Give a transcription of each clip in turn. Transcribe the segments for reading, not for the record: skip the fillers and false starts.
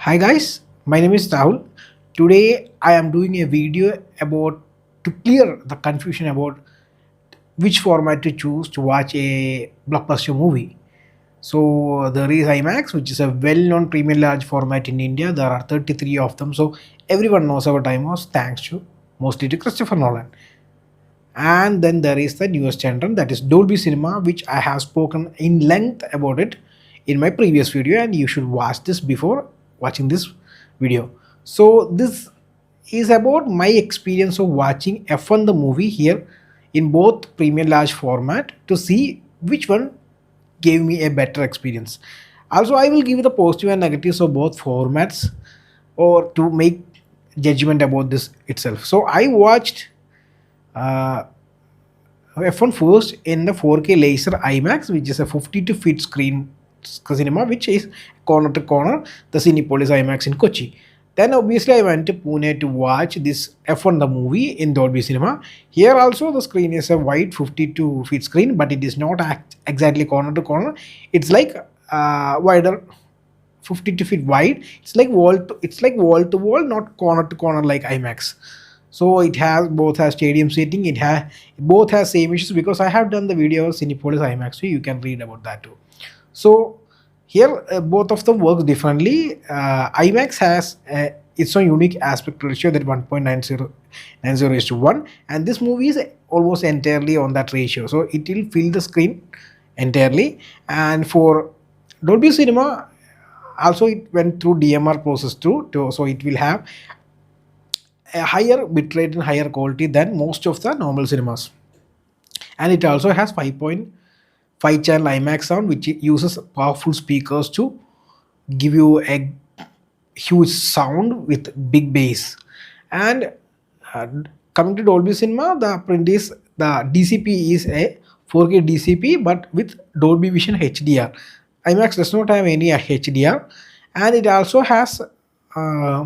Hi guys, my name is Rahul. Today I am doing a video about to clear the confusion about which format to choose to watch a blockbuster movie. So there is IMAX, which is a well-known premium large format in India. There are 33 of them, so everyone knows about IMAX thanks to mostly to Christopher Nolan. And then there is the newest genre, that is Dolby Cinema, which I have spoken in length about it in my previous video, and you should watch this before watching this video. So this is about my experience of watching F1 the movie here in both premium large format to see which one gave me a better experience. Also, I will give you the positive and negatives of both formats or to make judgment about this itself. So I watched uh, F1 first in the 4K laser IMAX, which is a 52 feet screen cinema, which is corner to corner, the Cinepolis IMAX in Kochi. Then obviously I went to Pune to watch this F1 the movie in Dolby Cinema. Here also the screen is a wide 52 feet screen, but it is not exactly corner to corner. It's like wider 52 feet wide. It's like wall to wall, not corner to corner like IMAX. So it has both has stadium seating. It has both has same issues because I have done the video of Cinepolis IMAX, so you can read about that too. So here both of them work differently. IMAX has its own unique aspect ratio, that 1.90 is to 1, and this movie is almost entirely on that ratio, so it will fill the screen entirely. And for Dolby Cinema, also it went through DMR process too, so it will have a higher bitrate and higher quality than most of the normal cinemas. And it also has 5.5 channel IMAX sound, which uses powerful speakers to give you a huge sound with big bass. And uh, coming to Dolby Cinema, the print is the DCP is a 4K DCP, but with Dolby Vision HDR. IMAX does not have any HDR, and it also has uh,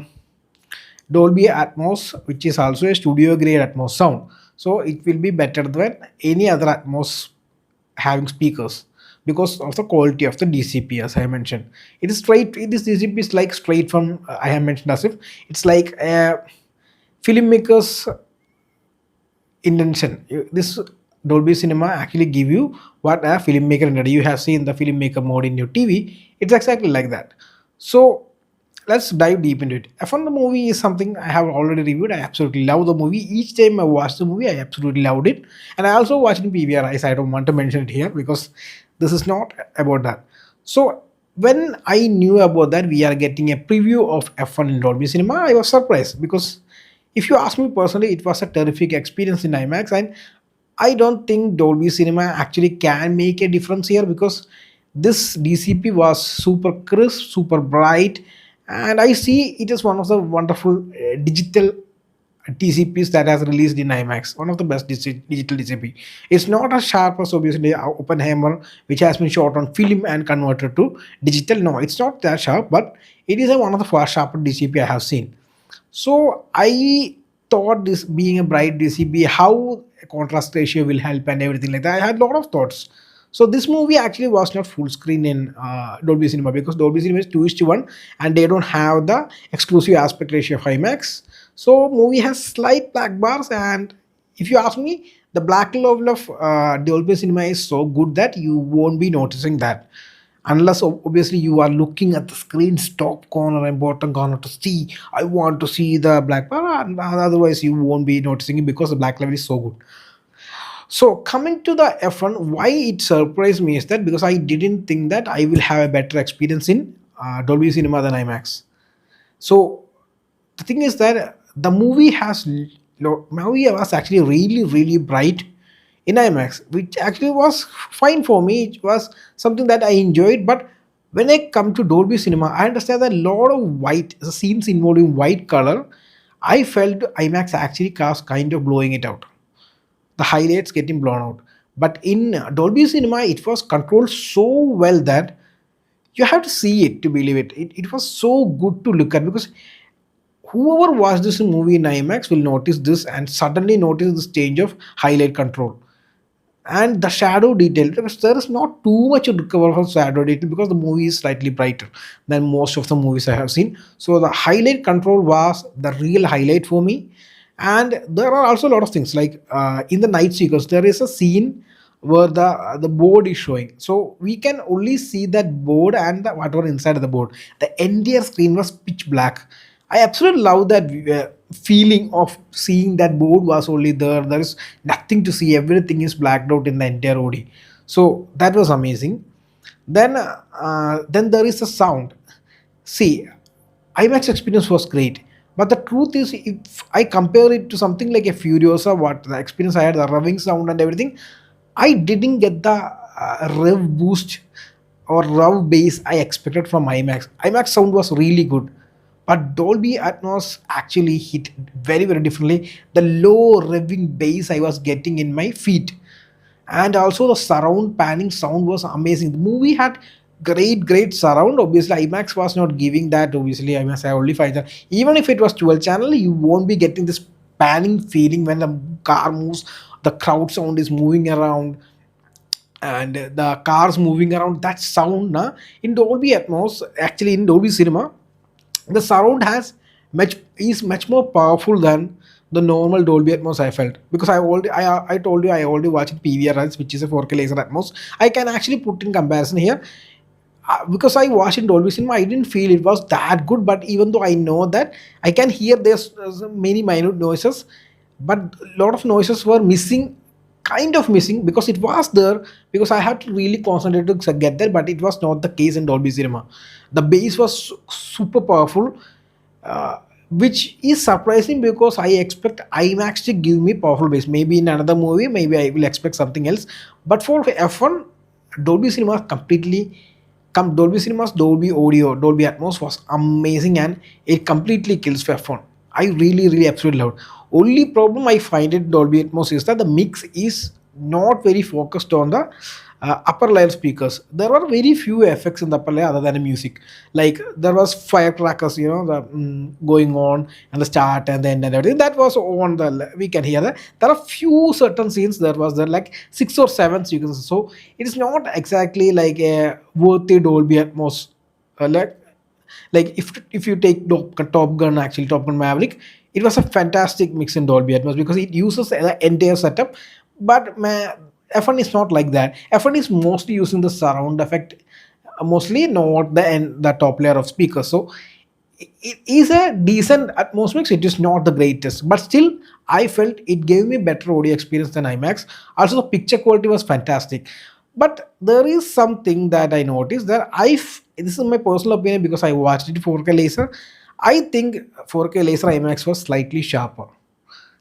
Dolby Atmos, which is also a studio grade Atmos sound. So it will be better than any other Atmos having speakers because of the quality of the DCP, as I mentioned. It is straight. This DCP is like straight from I have mentioned as if it's like a filmmaker's intention. This Dolby Cinema actually give you what a filmmaker intended. You have seen the filmmaker mode in your TV. It's exactly like that. So let's dive deep into it. F1 the movie is something I have already reviewed. I absolutely love the movie. Each time I watch the movie, I absolutely loved it. And I also watched it in PVR. I don't want to mention it here because this is not about that. So when I knew about that, we are getting a preview of F1 in Dolby Cinema, I was surprised because if you ask me personally, it was a terrific experience in IMAX, and I don't think Dolby Cinema actually can make a difference here because this DCP was super crisp, super bright, and I see it is one of the wonderful digital TCPs that has released in IMAX. One of the best digital DCP. It's not as sharp as obviously Oppenheimer, which has been shot on film and converted to digital. No, it's not that sharp, but it is one of the far sharper DCP I have seen. So I thought this being a bright DCP, how a contrast ratio will help and everything like that. I had a lot of thoughts. So this movie actually was not full screen in Dolby Cinema because Dolby Cinema is 2:1 and they don't have the exclusive aspect ratio of IMAX. So movie has slight black bars, and if you ask me, the black level of Dolby Cinema is so good that you won't be noticing that unless obviously you are looking at the screen's top corner and bottom corner to see I want to see the black bar, and otherwise you won't be noticing it because the black level is so good. So coming to the F1, why it surprised me is that because I didn't think that I will have a better experience in Dolby Cinema than IMAX. So the thing is that the movie was actually really bright in IMAX, which actually was fine for me. It was something that I enjoyed. But when I come to Dolby Cinema, I understand that a lot of white scenes involving white color. I felt IMAX actually was kind of blowing it out, the highlights getting blown out. But in Dolby Cinema, it was controlled so well that you have to see it to believe it. It was so good to look at because whoever watched this movie in IMAX will notice this and suddenly notice this change of highlight control. and the shadow detail, because there is not too much to recover from shadow detail because the movie is slightly brighter than most of the movies I have seen. So the highlight control was the real highlight for me. And there are also a lot of things like in the night sequence there is a scene where the board is showing, so we can only see that board and the whatever inside of the board. The entire screen was pitch black. I absolutely love that feeling of seeing that board was only there. There is nothing to see. Everything is blacked out in the entire OD. So that was amazing. Then there is the sound. See, IMAX experience was great, but the truth is, if I compare it to something like a Furiosa, what the experience I had, the revving sound and everything, I didn't get the rev boost or rev bass I expected from IMAX. IMAX sound was really good, but Dolby Atmos actually hit very differently. The low revving bass I was getting in my feet, and also the surround panning sound was amazing. The movie had great surround. Obviously IMAX was not giving that. Obviously I must say only 5 channel. Even if it was 12 channel, you won't be getting this panning feeling when the car moves, the crowd sound is moving around and the cars moving around. That sound in Dolby Atmos, actually in Dolby Cinema, the surround has much more powerful than the normal Dolby Atmos I felt, because I told you I already watched PVRs, which is a 4K laser Atmos. I can actually put in comparison here. Because I watched in Dolby Cinema, I didn't feel it was that good. But even though I know that I can hear there's many minute noises, but a lot of noises were missing, kind of missing, because it was there, because I had to really concentrate to get there. But it was not the case in Dolby Cinema. The bass was super powerful, which is surprising because I expect IMAX to give me powerful bass. Maybe in another movie, maybe I will expect something else. But for F1, Dolby Cinema completely Dolby Cinema's Dolby Audio, Dolby Atmos was amazing, and it completely kills for F1. I really absolutely loved. Only problem I find in Dolby Atmos is that the mix is not very focused on the upper layer speakers. There were very few effects in the upper layer other than the music. Like there was firecrackers, the going on and the start and the end and everything. That was on the, we can hear that. There are few certain scenes. There was there like 6 or 7 sequences. So it is not exactly like a worthy Dolby Atmos. Like if you take Top Gun, actually Top Gun Maverick, it was a fantastic mix in Dolby Atmos because it uses the entire setup. But F1 is not like that. F1 is mostly using the surround effect, mostly not the top layer of speakers. So it is a decent Atmos mix. It is not the greatest, but still I felt it gave me better audio experience than IMAX. Also, the picture quality was fantastic. But there is something that I noticed that this is my personal opinion because I watched it 4K laser. I think 4K laser IMAX was slightly sharper,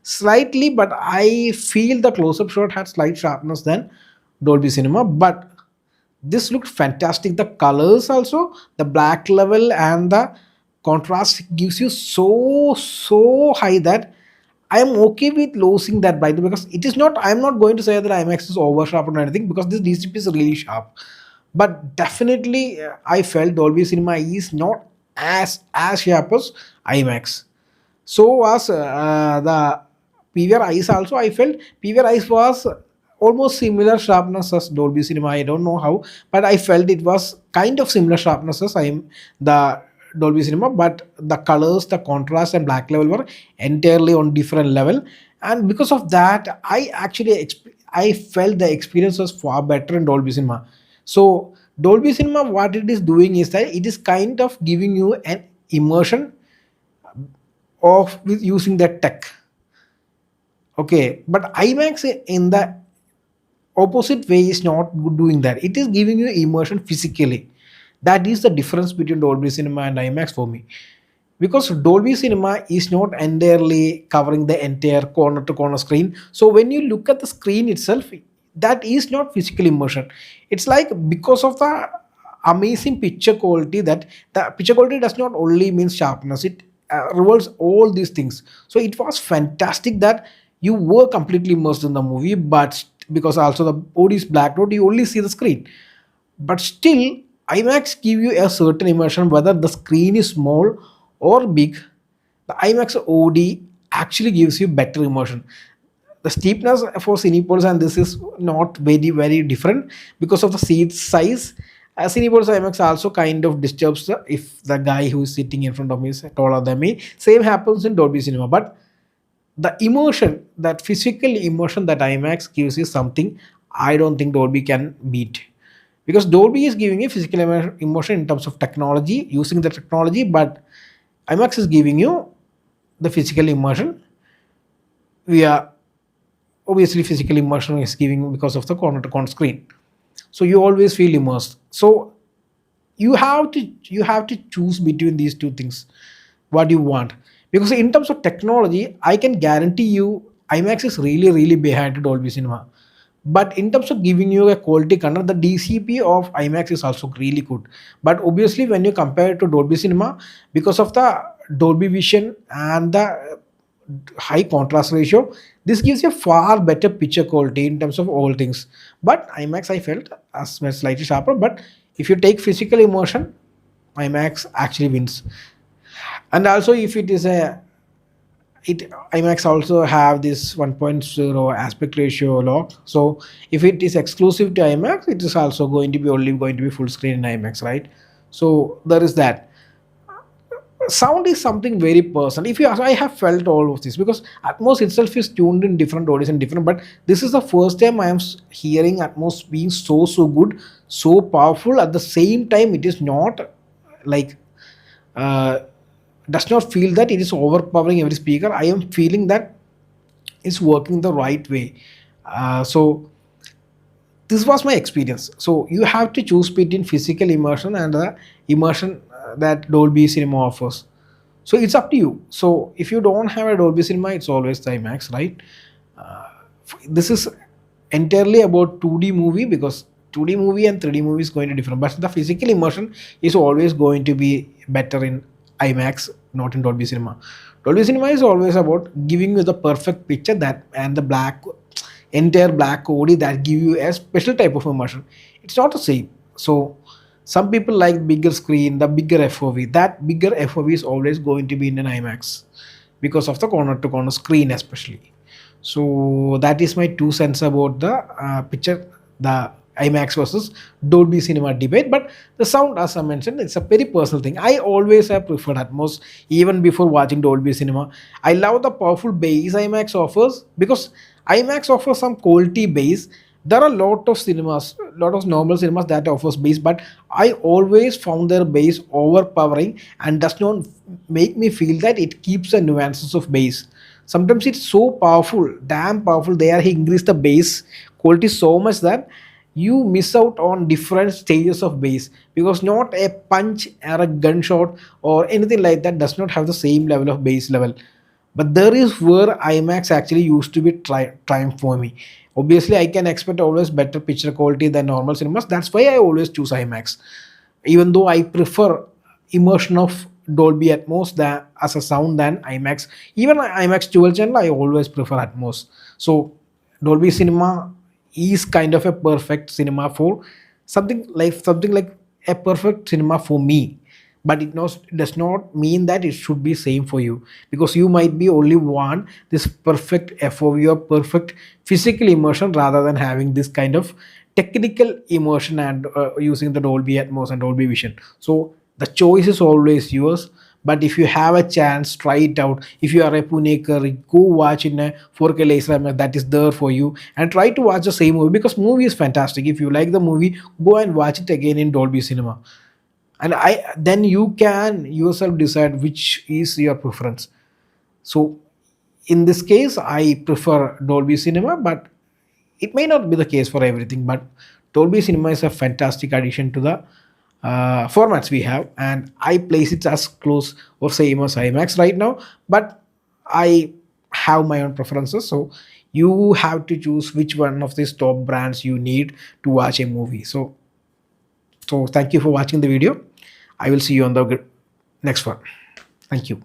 slightly, but I feel the close-up shot had slight sharpness than Dolby Cinema. But this looked fantastic. The colors also, the black level and the contrast gives you so high that I am okay with losing that brightness, because it is not. I am not going to say that IMAX is over sharp or anything, because this DCP is really sharp. But definitely, I felt Dolby Cinema is not as sharp as IMAX. So was the PVR Ice also. I felt PVR Ice was almost similar sharpness as Dolby Cinema. I don't know how, but I felt it was kind of similar sharpness as the Dolby Cinema. But the colors, the contrast, and black level were entirely on different level, and because of that, I felt the experience was far better in Dolby Cinema. So Dolby Cinema, what it is doing is that it is kind of giving you an immersion of with using that tech. Okay, but IMAX in the opposite way is not doing that. It is giving you immersion physically. That is the difference between Dolby Cinema and IMAX for me. Because Dolby Cinema is not entirely covering the entire corner to corner screen. So when you look at the screen itself, that is not physical immersion. It's like, because of the amazing picture quality, that the picture quality does not only mean sharpness, it revolves all these things. So it was fantastic that you were completely immersed in the movie, but because also the body is blacked out, you only see the screen. But still, IMAX give you a certain immersion whether the screen is small or big. The IMAX OD actually gives you better immersion. the steepness for cinepods, and this is not very different because of the seat size. Cinepods IMAX also kind of disturbs if the guy who is sitting in front of me is taller than me. Same happens in Dolby Cinema, but the immersion, that physical immersion that IMAX gives is something I don't think Dolby can beat, because Dolby is giving you physical immersion in terms of technology, using the technology, but IMAX is giving you the physical immersion via, obviously physical immersion is giving because of the corner to corner screen, so you always feel immersed. So you have to choose between these two things, what you want, because in terms of technology I can guarantee you IMAX is really behind Dolby Cinema, but in terms of giving you a quality content, the DCP of IMAX is also really good. But obviously when you compare it to Dolby Cinema, because of the Dolby Vision and the high contrast ratio, this gives you far better picture quality in terms of all things. But IMAX I felt as well slightly sharper, but if you take physical immersion, IMAX actually wins. And also if it is a, it IMAX also have this 1.0 aspect ratio lock, so if it is exclusive to IMAX, it is also going to be only going to be full screen in IMAX, right? So there is that. Sound is something very personal. If you ask, I have felt all of this because Atmos itself is tuned in different audios and different, but this is the first time I am hearing Atmos being so good, so powerful. At the same time, it is not like uh, does not feel that it is overpowering every speaker. I am feeling that it's working the right way. So this was my experience. So you have to choose between physical immersion and the immersion that Dolby Cinema offers. So it's up to you. So if you don't have a Dolby Cinema, it's always the IMAX, right? This is entirely about 2D movie, because 2D movie and 3D movie is going to different, but the physical immersion is always going to be better in IMAX, not in Dolby Cinema. Dolby Cinema is always about giving you the perfect picture, that and the black, entire black body that give you a special type of immersion. It's not the same. So some people like bigger screen, the bigger FOV. That bigger FOV is always going to be in an IMAX because of the corner to corner screen especially. So that is my 2 cents about the picture, the IMAX versus Dolby Cinema debate. But the sound, as I mentioned, it's a very personal thing. I always have preferred Atmos even before watching Dolby Cinema. I love the powerful bass IMAX offers, because IMAX offers some quality bass. There are a lot of cinemas, lot of normal cinemas that offers bass, but I always found their bass overpowering and does not make me feel that it keeps the nuances of bass. Sometimes it's so powerful, damn powerful. There he increased the bass quality so much that you miss out on different stages of bass, because not a punch or a gunshot or anything like that does not have the same level of bass level. But there is where IMAX actually used to be triumph for me. Obviously I can expect always better picture quality than normal cinemas, that's why I always choose IMAX, even though I prefer immersion of Dolby Atmos than as a sound than IMAX. Even IMAX dual channel, I always prefer Atmos. So Dolby Cinema is kind of a perfect cinema for something like a perfect cinema for me. But does not mean that it should be same for you, because you might be only want this perfect FOV or perfect physical immersion rather than having this kind of technical immersion and using the Dolby Atmos and Dolby Vision. So the choice is always yours. But if you have a chance, try it out. If you are a Punekar, go watch in a 4K laser IMAX that is there for you, and try to watch the same movie, because movie is fantastic. If you like the movie, go and watch it again in Dolby Cinema, and I then you can yourself decide which is your preference. So in this case I prefer Dolby Cinema, but it may not be the case for everything. But Dolby Cinema is a fantastic addition to the formats we have, and I place it as close or same as IMAX right now. But I have my own preferences, so you have to choose which one of these top brands you need to watch a movie. So thank you for watching the video. I will see you on the next one. Thank you.